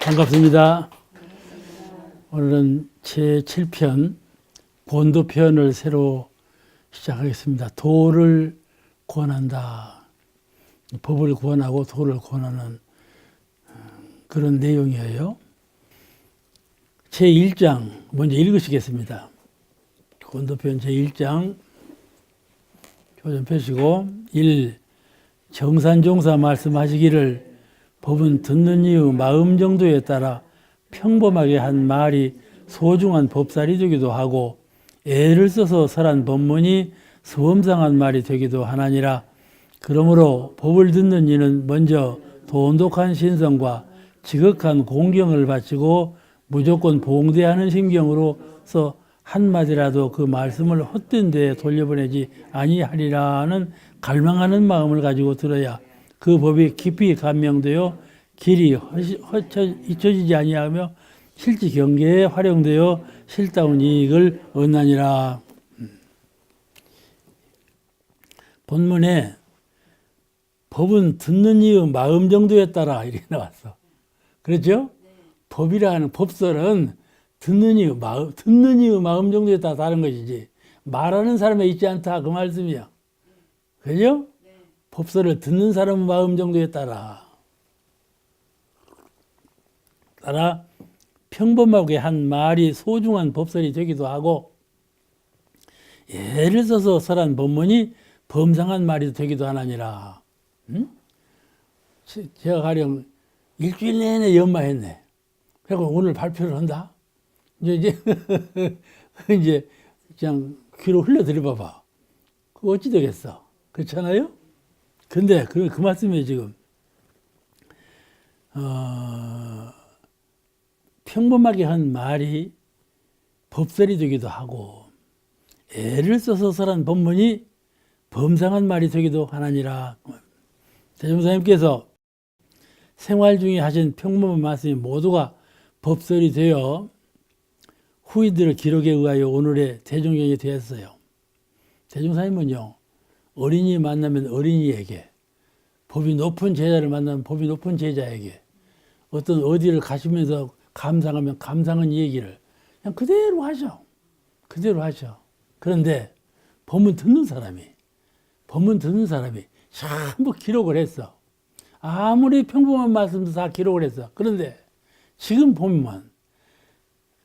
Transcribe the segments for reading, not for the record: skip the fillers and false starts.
반갑습니다. 오늘은 제7편 권도편을 새로 시작하겠습니다. 도를 구원한다. 법을 구원하고 도를 구원하는 그런 내용이에요. 제1장 먼저 읽으시겠습니다. 권도편 제1장 표좀 펴시고 1. 정산종사 말씀하시기를 법은 듣는 이유 마음 정도에 따라 평범하게 한 말이 소중한 법살이 되기도 하고 애를 써서 설한 법문이 서엄상한 말이 되기도 하나니라. 그러므로 법을 듣는 이는 먼저 돈독한 신성과 지극한 공경을 바치고 무조건 봉대하는 심경으로서 한마디라도 그 말씀을 헛된 데에 돌려보내지 아니하리라는 갈망하는 마음을 가지고 들어야 그 법이 깊이 감명되어 길이 잊혀지지 아니하며 실제 경계에 활용되어 실다운 이익을 얻나니라. 본문에 법은 듣는 이의 마음 정도에 따라 이렇게 나왔어. 그렇죠? 법이라는 법설은 듣는 이의 마음 정도에 따라 다른 것이지 말하는 사람에 있지 않다 그 말씀이야. 그죠? 법설을 듣는 사람의 마음 정도에 따라 평범하게 한 말이 소중한 법설이 되기도 하고 예를 써서 설한 법문이 범상한 말이 되기도 하나니라. 응? 제가 가령 일주일 내내 연마했네. 그리고 오늘 발표를 한다. 이제 이제 그냥 귀로 흘려들여 봐봐. 그거 어찌 되겠어? 그렇잖아요? 근데 그 말씀이에요, 지금. 평범하게 한 말이 법설이 되기도 하고, 애를 써서 설한 법문이 범상한 말이 되기도 하나니라. 대종사님께서 생활 중에 하신 평범한 말씀이 모두가 법설이 되어 후이들의 기록에 의하여 오늘의 대종경이 되었어요. 대종사님은요, 어린이 만나면 어린이에게, 법이 높은 제자를 만나면 법이 높은 제자에게, 어떤 어디를 가시면서 감상하면 감상은 얘기를 그냥 그대로 하죠. 그대로 하죠. 그런데 법문 듣는 사람이 전부 기록을 했어. 아무리 평범한 말씀도 다 기록을 했어. 그런데 지금 보면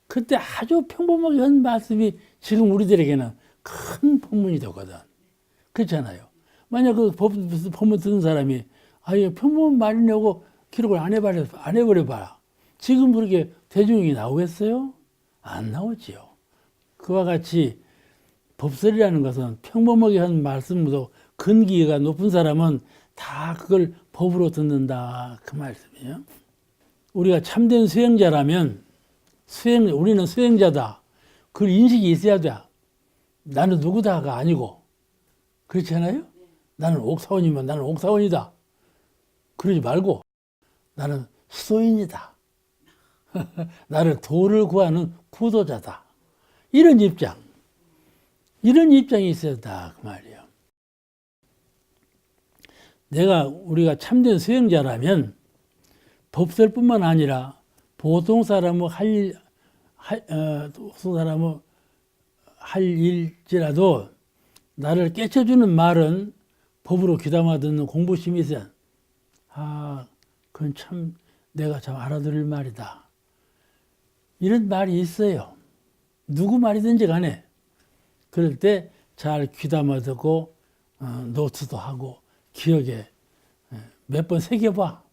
그때 아주 평범하게 한 말씀이 지금 우리들에게는 큰 법문이 되거든. 그렇잖아요. 만약 그 법문 듣는 사람이 아예 평범한 말이냐고 기록을 안 해버려봐라. 지금 그렇게 대중이 나오겠어요? 안 나오지요. 그와 같이 법설이라는 것은 평범하게 한 말씀으로 근기가 높은 사람은 다 그걸 법으로 듣는다. 그 말씀이에요. 우리가 참된 수행자라면 우리는 수행자다. 그 인식이 있어야 돼. 나는 누구다가 아니고. 그렇지 않아요? 나는 옥사원이면 나는 옥사원이다. 그러지 말고 나는 수도인이다. 나를 도를 구하는 구도자다. 이런 입장이 있어야 다 그 말이에요. 우리가 참된 수행자라면 법설뿐만 아니라 보통 사람의 할 일지라도 나를 깨쳐주는 말은 법으로 귀담아 듣는 공부심이 있어야 그건 참 내가 참 알아들을 말이다. 이런 말이 있어요. 누구 말이든지 간에 그럴 때 잘 귀담아 듣고 노트도 하고 기억에 몇 번 새겨봐.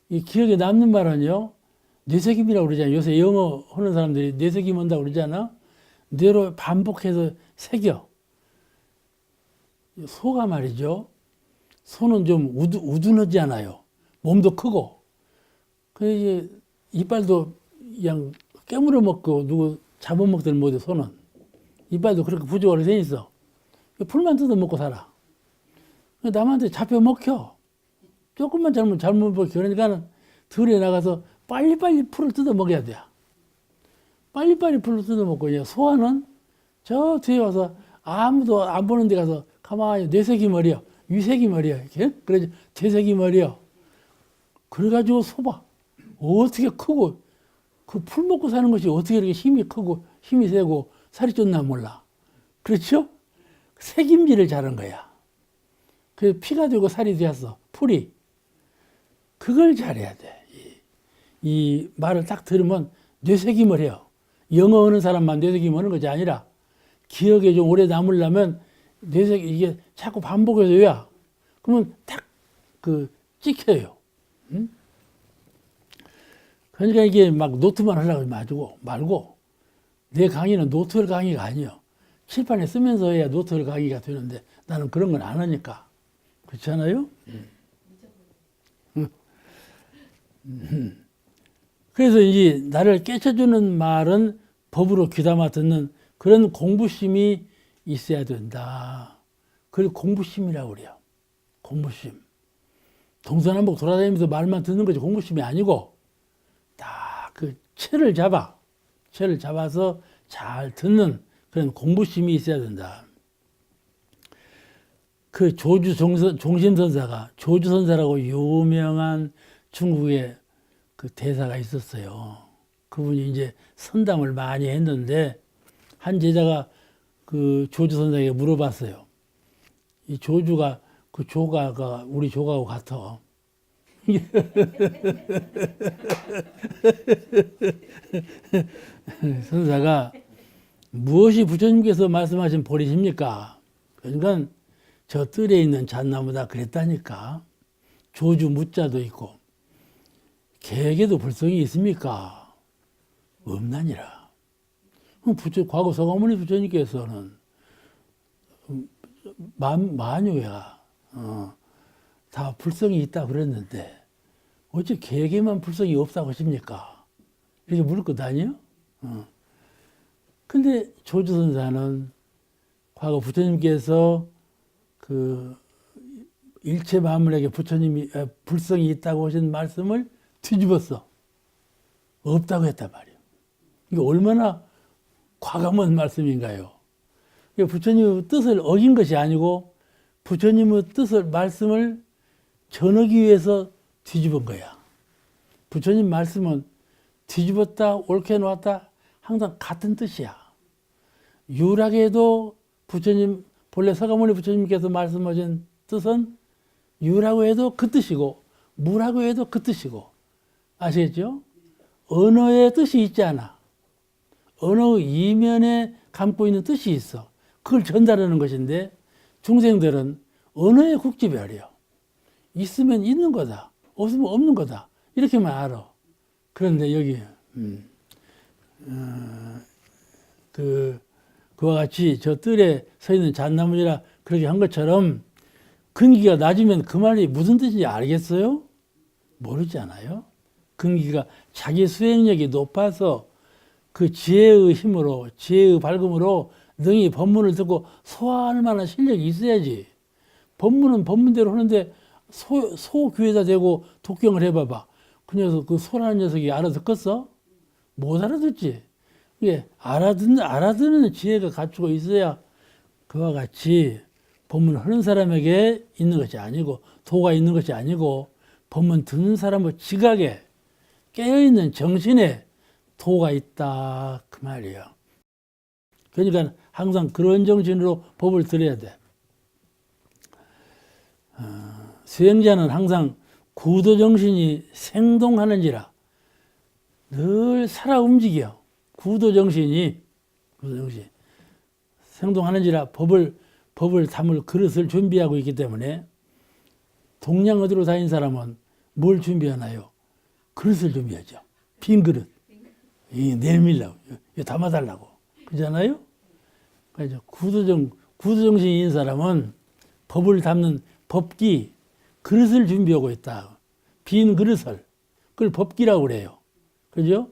이 기억에 남는 말은요, 뇌새김이라고 그러잖아요. 요새 영어 하는 사람들이 뇌새김 한다고 그러잖아. 뇌로 반복해서 새겨. 소가 말이죠. 소는 좀 우둔하지 않아요. 몸도 크고. 그래서 이빨도 그냥 깨물어 먹고 누구 잡아먹들 못해, 소는. 이빨도 그렇게 부족하게 돼 있어. 풀만 뜯어 먹고 살아. 남한테 잡혀 먹혀. 조금만 잘못 먹혀. 그러니까 들에 나가서 빨리빨리 풀을 뜯어 먹어야 돼. 빨리빨리 풀을 뜯어 먹고, 이제 소화는 저 뒤에 와서 아무도 안 보는 데 가서 가만히 뇌색이 머리야. 위색이 머리야. 그래서 되색이 머리야. 그래가지고 소봐. 어떻게 크고, 그 풀 먹고 사는 것이 어떻게 이렇게 힘이 크고, 힘이 세고, 살이 쪘나 몰라. 그렇죠? 색임질을 잘한 거야. 그래서 피가 되고 살이 되었어. 풀이. 그걸 잘해야 돼. 이 말을 딱 들으면 뇌새김을 해요. 영어 하는 사람만 뇌새김 하는 것이 아니라 기억에 좀 오래 남으려면 이게 자꾸 반복해서 해야. 그러면 딱 찍혀요. 응? 그러니까 이게 막 노트만 하려고 말고 내 강의는 노트를 강의가 아니에요. 칠판에 쓰면서 해야 노트를 강의가 되는데 나는 그런 건 안 하니까. 그렇지 않아요? 그래서 이제 나를 깨쳐주는 말은 법으로 귀담아 듣는 그런 공부심이 있어야 된다. 그걸 공부심이라고 그래요. 공부심. 동서남북 돌아다니면서 말만 듣는 것이 공부심이 아니고 딱 그 체를 잡아서 잘 듣는 그런 공부심이 있어야 된다. 그 종심선사가 조주선사라고 유명한 중국의 그 대사가 있었어요. 그분이 이제 선담을 많이 했는데 한 제자가 그 조주선사에게 물어봤어요. 이 조주가 그 조가가 우리 조가하고 같아. 선사가 무엇이 부처님께서 말씀하신 보리십니까? 그러니까 저 뜰에 있는 잣나무다 그랬다니까. 조주 무자도 있고 개에게도 불성이 있습니까? 없나니라. 과거 서가모니 부처님께서는 만유가 다 불성이 있다 그랬는데 어째 개에게만 불성이 없다고 하십니까? 이렇게 물을 것 아니에요? 근데 조주선사는 과거 부처님께서 그 일체 만물에게 부처님이 불성이 있다고 하신 말씀을 뒤집었어. 없다고 했단 말이에요. 이게 얼마나 과감한 말씀인가요? 부처님의 뜻을 어긴 것이 아니고 부처님의 말씀을 전하기 위해서 뒤집은 거야. 부처님 말씀은 뒤집었다 옳게 놓았다 항상 같은 뜻이야. 유락에도 부처님 본래 서가모니 부처님께서 말씀하신 뜻은 유라고 해도 그 뜻이고 무라고 해도 그 뜻이고 아시겠죠? 언어의 뜻이 있지 않아. 언어의 이면에 감고 있는 뜻이 있어. 그걸 전달하는 것인데 중생들은 언어의 국지별이요. 있으면 있는 거다. 없으면 없는 거다. 이렇게만 알아. 그런데 여기 그와 같이 저 뜰에 서 있는 잣나무니라 그렇게 한 것처럼 근기가 낮으면 그 말이 무슨 뜻인지 알겠어요? 모르잖아요. 근기가 자기 수행력이 높아서 그 지혜의 힘으로 지혜의 밝음으로 능히 법문을 듣고 소화할 만한 실력이 있어야지. 법문은 법문대로 하는데 소귀에다 대고 독경을 해봐봐. 그 녀석 그 소라는 녀석이 알아듣겠어? 못 알아듣지. 이게 알아듣는 지혜가 갖추고 있어야 그와 같이 법문을 하는 사람에게 있는 것이 아니고 도가 있는 것이 아니고 법문 듣는 사람의 지각에 깨어있는 정신에 도가 있다 그 말이에요. 그러니까 항상 그런 정신으로 법을 들어야 돼. 수행자는 항상 구도정신이 생동하는지라 늘 살아 움직여. 구도정신이 생동하는지라 법을 담을 그릇을 준비하고 있기 때문에 동양 어디로 다닌 사람은 뭘 준비하나요? 그릇을 준비하죠. 빈 그릇. 내밀라고. 담아달라고. 그렇잖아요? 그래서 구도정신이 있는 사람은 법을 담는 법기, 그릇을 준비하고 있다. 빈 그릇을. 그걸 법기라고 그래요. 그죠?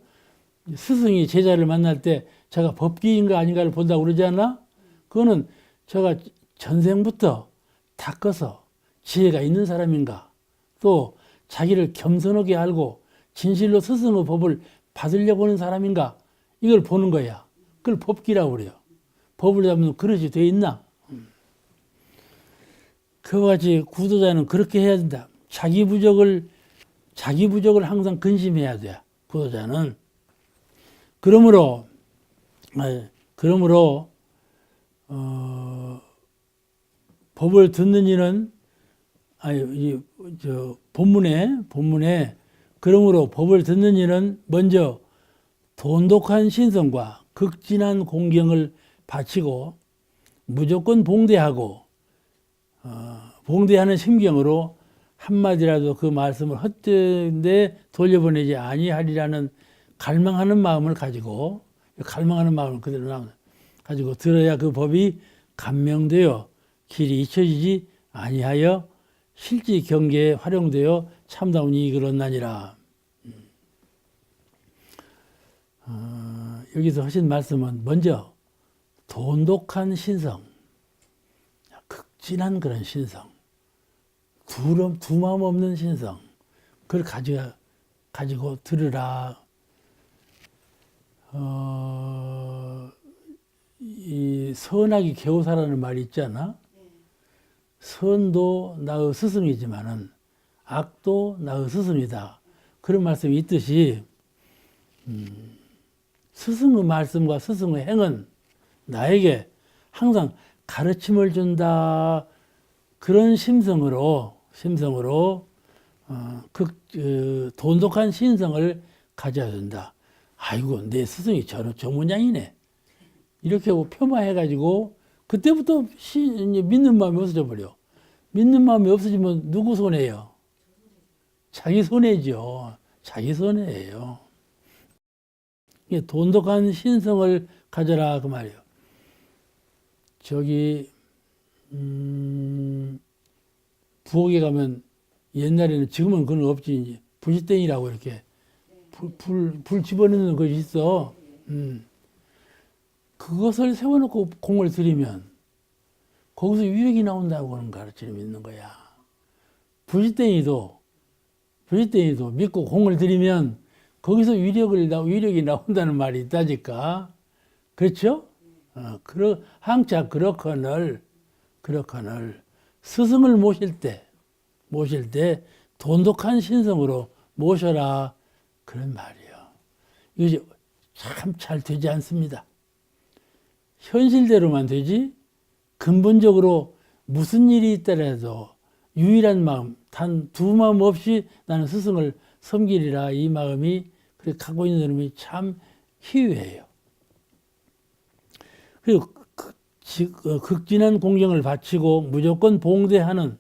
스승이 제자를 만날 때 제가 법기인가 아닌가를 본다고 그러지 않나? 그거는 제가 전생부터 닦아서 지혜가 있는 사람인가, 또 자기를 겸손하게 알고 진실로 스승의 법을 받으려고 하는 사람인가, 이걸 보는 거야. 그걸 법기라고 그래요. 법을 잡는 그릇이 돼 있나? 그와 같이 구도자는 그렇게 해야 된다. 자기 부족을 자기 부족을 항상 근심해야 돼. 구도자는. 그러므로 법을 듣는 이는 본문에 그러므로 법을 듣는 이는 먼저 돈독한 신성과 극진한 공경을 바치고 무조건 봉대하고 봉대하는 심경으로 한마디라도 그 말씀을 헛되게 돌려보내지 아니하리라는 갈망하는 마음을 가지고 그대로 가지고 들어야 그 법이 감명되어 길이 잊혀지지 아니하여 실제 경계에 활용되어 참다운 이익을 얻나니라. 여기서 하신 말씀은 먼저 돈독한 신성, 극진한 그런 신성, 두마음 없는 신성, 그걸 가지고 들으라. 이 선악이 겨우사라는 말이 있잖아. 선도 나의 스승이지만은 악도 나의 스승이다. 그런 말씀이 있듯이 스승의 말씀과 스승의 행은 나에게 항상 가르침을 준다. 그런 심성으로 돈독한 신성을 가져야 된다. 아이고, 내 스승이 저 모양이네. 이렇게 하고 폄하해가지고 그때부터 믿는 마음이 없어져 버려. 믿는 마음이 없어지면 누구 손해예요? 자기 손해죠. 자기 손해예요. 돈독한 신성을 가져라 그 말이에요. 부엌에 가면 옛날에는, 지금은 그건 없지, 이제 부싯대이라고 이렇게 불 집어넣는 것이 있어. 그것을 세워놓고 공을 들이면 거기서 위력이 나온다고 하는 가르침이 있는 거야. 부싯대이도 믿고 공을 들이면 거기서 위력이 나온다는 말이 있다니까. 그렇죠? 항차 그렇거늘 스승을 모실 때 돈독한 신성으로 모셔라. 그런 말이에요. 이것이 참 잘 되지 않습니다. 현실대로만 되지 근본적으로 무슨 일이 있더라도 유일한 마음, 단 두 마음 없이 나는 스승을 섬기리라, 이 마음이 그렇게 갖고 있는 사람이 참 희귀해요. 그리고 극진한 공경을 바치고 무조건 봉대하라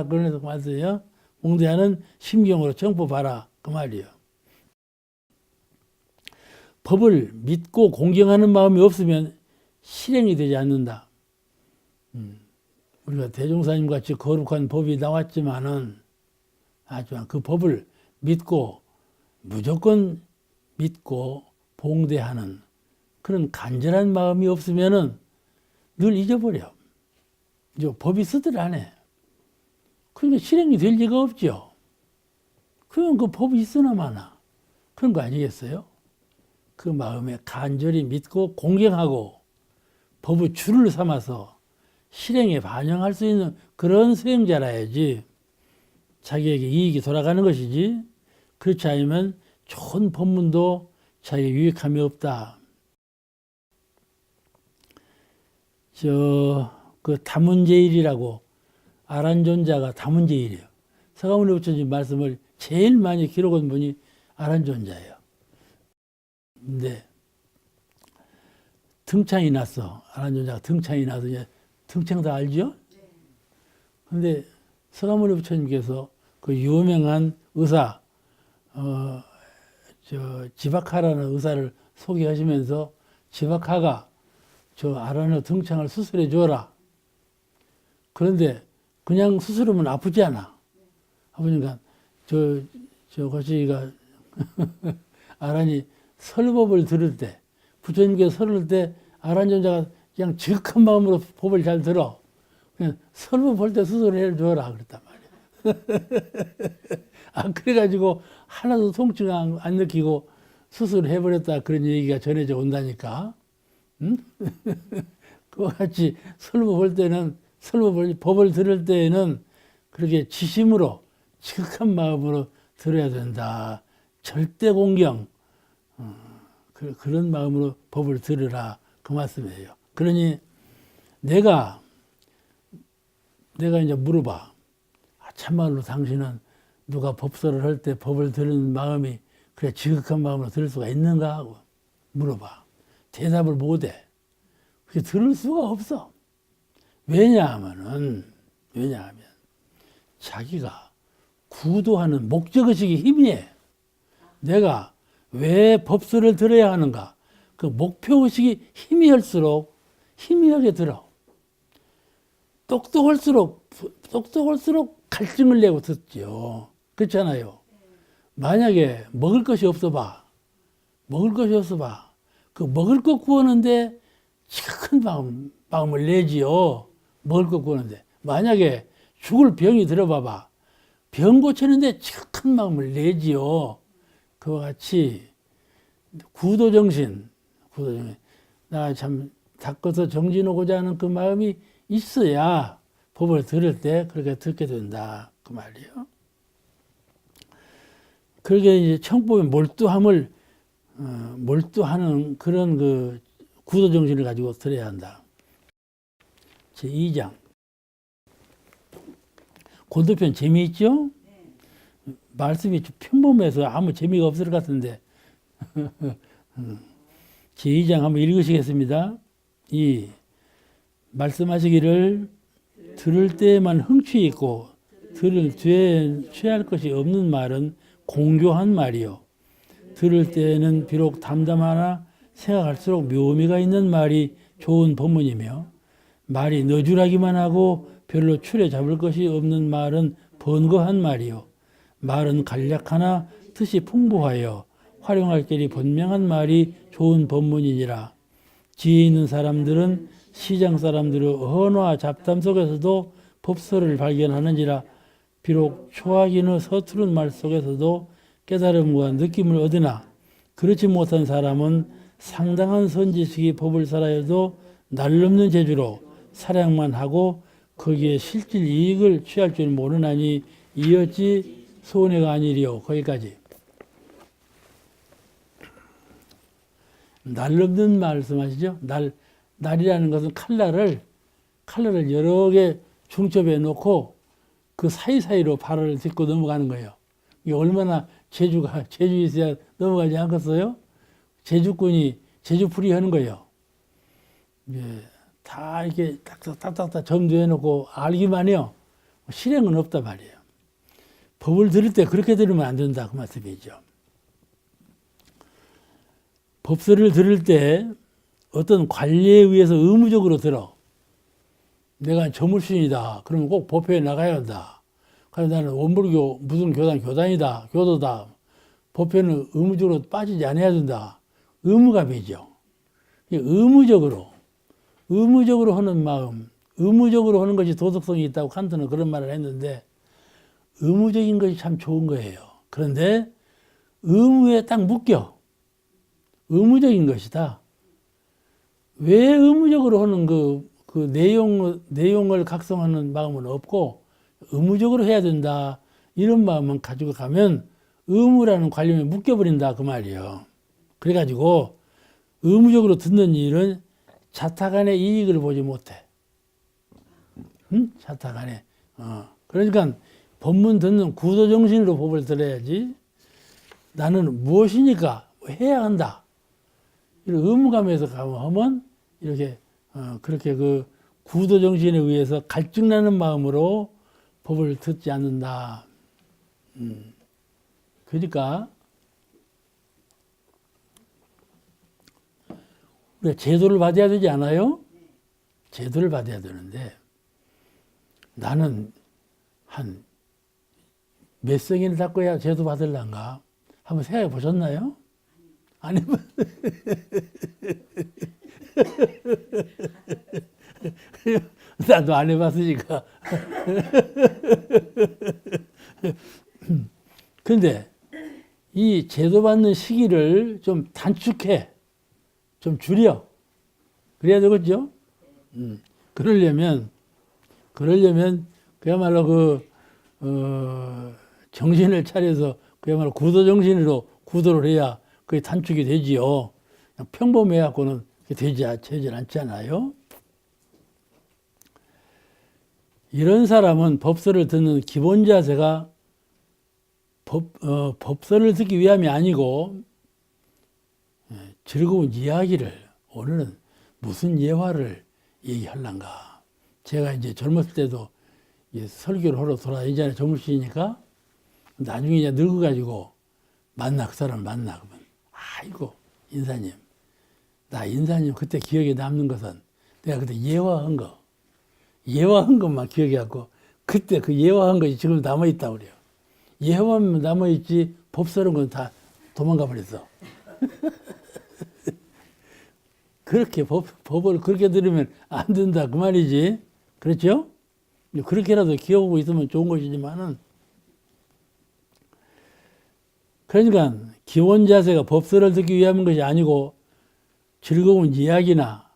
그래서 말씀이에요. 봉대하는 심경으로 정법하라 그 말이에요. 법을 믿고 공경하는 마음이 없으면 실행이 되지 않는다. 우리가 대종사님 같이 거룩한 법이 나왔지만은, 하지만 그 법을 무조건 믿고 봉대하는 그런 간절한 마음이 없으면은 늘 잊어버려. 이제 법이 쓰들 안 해. 그러니까 실행이 될 리가 없죠. 그럼 그 법이 있으나 마나. 그런 거 아니겠어요? 그 마음에 간절히 믿고 공경하고 법의 줄을 삼아서 실행에 반영할 수 있는 그런 수행자라야지 자기에게 이익이 돌아가는 것이지, 그렇지 않으면 좋은 법문도 자기에 유익함이 없다. 그 다문제일이라고, 아란존자가 다문제일이에요. 서가모니 부처님 말씀을 제일 많이 기록한 분이 아란존자예요. 근데 등창이 났어. 아란존자가 등창이 나서, 등창 다 알죠? 근데 서가모니 부처님께서 그 유명한 의사, 지박하라는 의사를 소개하시면서, 지박하가 저 아란의 등창을 수술해 주어라. 그런데 그냥 수술하면 아프지 않아. 아프니까 거시기가 아란이 설법을 들을 때, 부처님께서 설을 때 아란존자가 그냥 지극한 마음으로 법을 잘 들어. 그냥 설법할 때 수술을 해 주어라 그랬단 말이야. 그래가지고 하나도 통증 안 느끼고 수술을 해버렸다, 그런 얘기가 전해져 온다니까. 응? 그와 같이 법을 들을 때에는 그렇게 지심으로 지극한 마음으로 들어야 된다. 절대 공경. 그런 마음으로 법을 들으라. 그 말씀이에요. 그러니 내가 이제 물어봐. 참말로 당신은 누가 법설을 할 때 법을 들은 마음이 그래 지극한 마음으로 들을 수가 있는가 하고 물어봐. 대답을 못해. 그게 들을 수가 없어. 왜냐하면 자기가 구도하는 목적의식이 희미해. 내가 왜 법설을 들어야 하는가? 그 목표의식이 희미할수록 희미하게 들어. 똑똑할수록 갈증을 내고 듣죠. 그렇잖아요. 만약에 먹을 것이 없어 봐. 그 먹을 것 구하는데 큰 마음을 내지요. 먹을 것 구하는데. 만약에 죽을 병이 들어봐봐. 병 고치는데 큰 마음을 내지요. 그와 같이 구도정신. 나 참 닦아서 정진하고자 하는 그 마음이 있어야 법을 들을 때 그렇게 듣게 된다. 그 말이에요. 그렇게 이제 청법에 몰두하는 그런 그 구도정신을 가지고 들어야 한다. 제2장. 고도편 재미있죠? 말씀이 좀 평범해서 아무 재미가 없을 것 같은데. 제2장 한번 읽으시겠습니다. 말씀하시기를 들을 때에만 흥취 있고 들을 뒤에 취할 것이 없는 말은 공교한 말이요. 들을 때에는 비록 담담하나 생각할수록 묘미가 있는 말이 좋은 법문이며 말이 너줄하기만 하고 별로 추려 잡을 것이 없는 말은 번거한 말이요. 말은 간략하나 뜻이 풍부하여 활용할 길이 분명한 말이 좋은 법문이니라. 지혜 있는 사람들은 시장 사람들의 언어와 잡담 속에서도 법설을 발견하는지라. 비록 초하기는 서투른 말 속에서도 깨달음과 느낌을 얻으나 그렇지 못한 사람은 상당한 선지식이 법을 살아야도 날넘는 재주로 사량만 하고 거기에 실질 이익을 취할 줄 모르나니 이어지 손해가 아니리요. 거기까지. 날넘는 말씀하시죠? 날이라는 것은 칼날을 여러 개 중첩해 놓고 그 사이사이로 발을 딛고 넘어가는 거예요. 이게 얼마나 재주 있어야 넘어가지 않겠어요? 재주꾼이 재주풀이 하는 거예요. 예, 다 이렇게 딱딱딱 점도해 놓고 알기만 해요. 실행은 없단 말이에요. 법을 들을 때 그렇게 들으면 안 된다. 그 말씀이죠. 법설을 들을 때 어떤 관리에 의해서 의무적으로 들어. 내가 조물신이다. 그러면 꼭 법회에 나가야 한다. 그래서 나는 원불교 무슨 교단이다. 교도다. 법회는 의무적으로 빠지지 않아야 된다. 의무감이죠. 의무적으로 하는 마음, 의무적으로 하는 것이 도덕성이 있다고 칸트는 그런 말을 했는데 의무적인 것이 참 좋은 거예요. 그런데 의무에 딱 묶여. 의무적인 것이다. 왜 의무적으로 하는 그 내용을 각성하는 마음은 없고 의무적으로 해야 된다. 이런 마음만 가지고 가면 의무라는 관념에 묶여버린다. 그 말이에요. 그래가지고 의무적으로 듣는 일은 자타간의 이익을 보지 못해. 응? 자타간에. 그러니까 법문 듣는 구도정신으로 법을 들어야지. 나는 무엇이니까 해야 한다. 이런 의무감에서 하면 이렇게 그렇게 그 구도정신에 의해서 갈증나는 마음으로 법을 듣지 않는다. 그러니까 우리가 제도를 받아야 되지 않아요? 제도를 받아야 되는데 나는 한 몇 성인을 닦아야 제도 받을란가? 한번 생각해 보셨나요? 안 해봤. 나도 안 해봤으니까. 근데 이 제도 받는 시기를 좀 단축해. 좀 줄여. 그래야 되겠죠? 그러려면 그야말로 정신을 차려서 그야말로 구도 정신으로 구도를 해야 그게 단축이 되지요. 그냥 평범해갖고는 되질 않잖아요. 이런 사람은 법설을 듣는 기본 자세가 법설을 듣기 위함이 아니고 즐거운 이야기를, 오늘은 무슨 예화를 얘기할란가. 제가 이제 젊었을 때도 설교를 하러 돌아다니잖아요. 젊으시니까. 나중에 이제 늙어가지고 그 사람을 만나. 그러면, 아이고, 인사님. 나 인사님 그때 기억에 남는 것은 내가 그때 예화한 것만 기억해갖고, 그때 그 예화한 것이 지금 남아있다고 그래요. 예화만 남아있지, 법설은 건 다 도망가 버렸어. 그렇게 법을 그렇게 들으면 안 된다 그 말이지. 그렇죠? 그렇게라도 기억하고 있으면 좋은 것이지만은, 그러니까 기본 자세가 법설을 듣기 위한 것이 아니고 즐거운 이야기나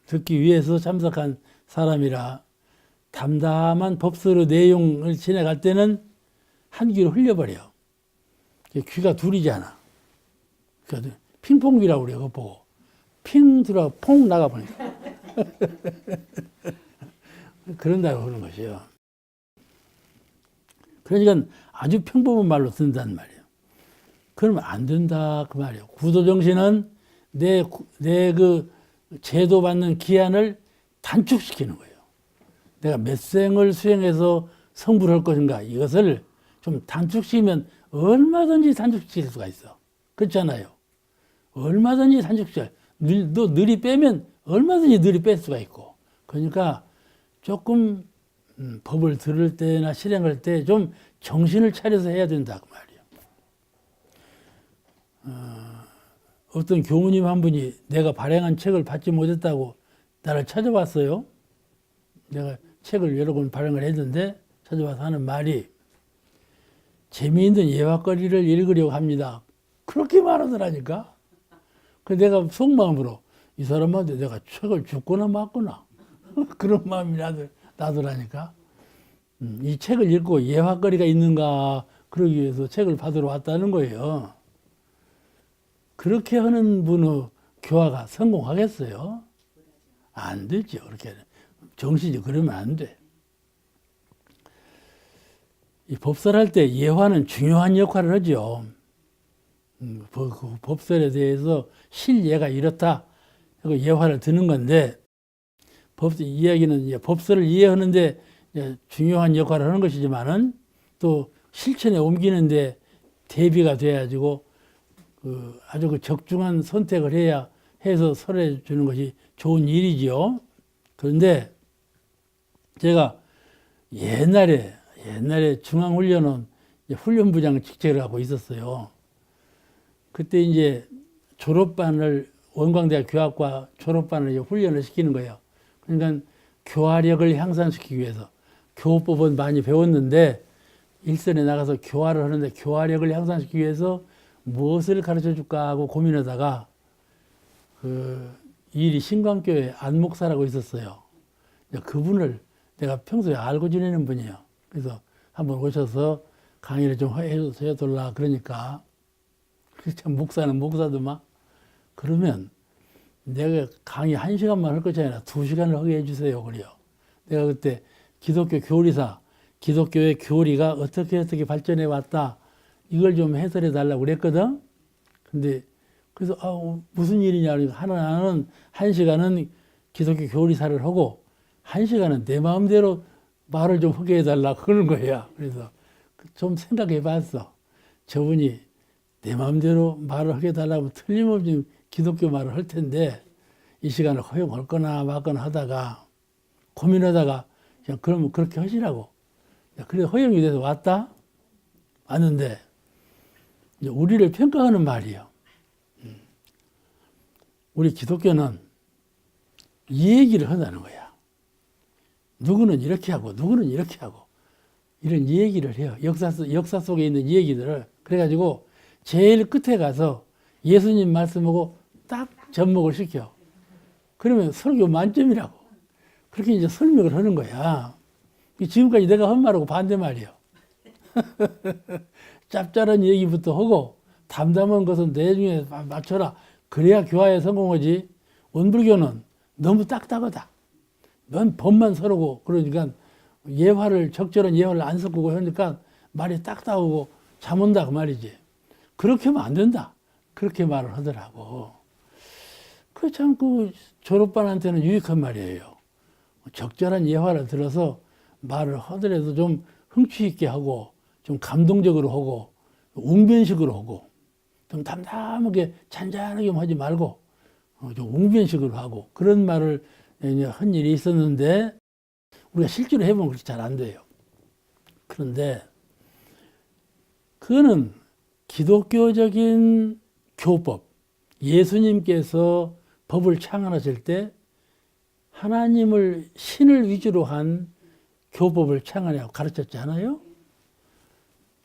듣기 위해서 참석한 사람이라 담담한 법설의 내용을 지나갈 때는 한 귀로 흘려버려. 귀가 둘이잖아. 그러니까 핑퐁귀라고 그래요. 그거 보고 핑 들어 퐁 나가버리니까. 그런다고 그러는 것이요. 그러니까 아주 평범한 말로 쓴단 말이에요. 그러면 안 된다 그 말이에요. 구도정신은 내 그 제도받는 기한을 단축시키는 거예요. 내가 몇 생을 수행해서 성불을 할 것인가, 이것을 좀 단축시키면 얼마든지 단축시킬 수가 있어. 그렇잖아요. 얼마든지 단축시켜. 너 느리 빼면 얼마든지 느리 뺄 수가 있고. 그러니까 조금 법을 들을 때나 실행할 때 좀 정신을 차려서 해야 된다 그 말이에요. 어떤 교무님 한 분이 내가 발행한 책을 받지 못했다고 나를 찾아왔어요. 내가 책을 여러 권 발행을 했는데 찾아와서 하는 말이, 재미있는 예화거리를 읽으려고 합니다. 그렇게 말하더라니까. 그래서 내가 속마음으로 이 사람한테 내가 책을 줬거나 맞거나 그런 마음이 나더라니까. 이 책을 읽고 예화거리가 있는가 그러기 위해서 책을 받으러 왔다는 거예요. 그렇게 하는 분의 교화가 성공하겠어요? 안 되죠. 그렇게 정신이 그러면 안 돼. 이 법설할 때 예화는 중요한 역할을 하죠. 그 법설에 대해서 실예가 이렇다 하고 예화를 듣는 건데, 이야기는 법설을 이해하는데 중요한 역할을 하는 것이지만은 또 실천에 옮기는데 대비가 돼가지고 아주 적중한 선택을 해야 해서 설해 주는 것이 좋은 일이지요. 그런데 제가 옛날에 중앙훈련원 훈련부장 직책을 하고 있었어요. 그때 이제 원광대학 교학과 졸업반을 훈련을 시키는 거예요. 그러니까 교화력을 향상시키기 위해서 교법은 많이 배웠는데 일선에 나가서 교화를 하는데 교화력을 향상시키기 위해서 무엇을 가르쳐 줄까 하고 고민하다가 이리 신광교회 안목사라고 있었어요. 그분을 내가 평소에 알고 지내는 분이에요. 그래서 한번 오셔서 강의를 좀 해달라 그러니까, 참 목사는 목사도 막 그러면 내가 강의 1시간만 할 것이 아니라 2시간을 하게 해주세요. 그래요. 내가 그때 기독교 교리사, 기독교의 교리가 어떻게 발전해 왔다, 이걸 좀 해설해 달라고 그랬거든. 근데 그래서 무슨 일이냐 그러니까 하나는 1시간은 기독교 교리사를 하고 1시간은 내 마음대로 말을 좀 하게 해달라고 그러는 거야. 그래서 좀 생각해 봤어. 저분이 내 마음대로 말을 하게 해달라고 틀림없이 기독교 말을 할 텐데 이 시간을 허용할 거나 말거나 하다가 고민하다가 그냥 그러면 그렇게 하시라고. 그래 허용이 돼서 왔는데 이제 우리를 평가하는 말이에요. 우리 기독교는 이 얘기를 한다는 거야. 누구는 이렇게 하고 누구는 이렇게 하고 이런 얘기를 해요. 역사 속에 있는 이 얘기들을. 그래가지고 제일 끝에 가서 예수님 말씀하고 딱 접목을 시켜. 그러면 설교 만점이라고. 그렇게 이제 설명을 하는 거야. 지금까지 내가 한 말하고 반대 말이에요. 짭짤한 얘기부터 하고 담담한 것은 내중에 맞춰라. 그래야 교화에 성공하지. 원불교는 너무 딱딱하다. 넌 법만 서르고 그러니까 적절한 예화를 안 섞고 하니까 말이 딱딱하고 잠 온다 그 말이지. 그렇게 하면 안 된다. 그렇게 말을 하더라고. 그 참 그 졸업반한테는 유익한 말이에요. 적절한 예화를 들어서 말을 하더라도 좀 흥취 있게 하고 좀 감동적으로 하고 웅변식으로 하고 좀 담담하게 잔잔하게 하지 말고 좀 웅변식으로 하고 그런 말을 한 일이 있었는데 우리가 실제로 해보면 그렇게 잘 안 돼요. 그런데 그거는 기독교적인 교법, 예수님께서 법을 창안하실 때 하나님을 신을 위주로 한 교법을 창안하고 가르쳤잖아요.